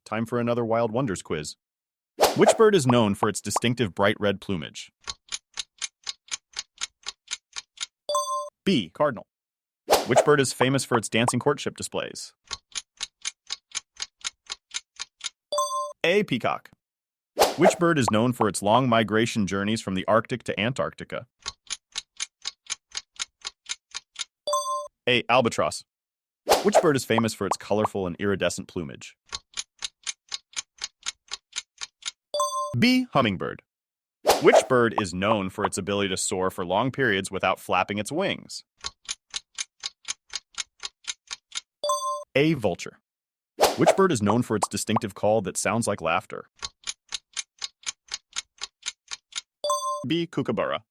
time for another Wild Wonders quiz. Which bird is known for its distinctive bright red plumage? B. Cardinal. Which bird is famous for its dancing courtship displays? A. Peacock. Which bird is known for its long migration journeys from the Arctic to Antarctica? A. Albatross. Which bird is famous for its colorful and iridescent plumage? B. Hummingbird. Which bird is known for its ability to soar for long periods without flapping its wings? A. Vulture. Which bird is known for its distinctive call that sounds like laughter? B. Kookaburra.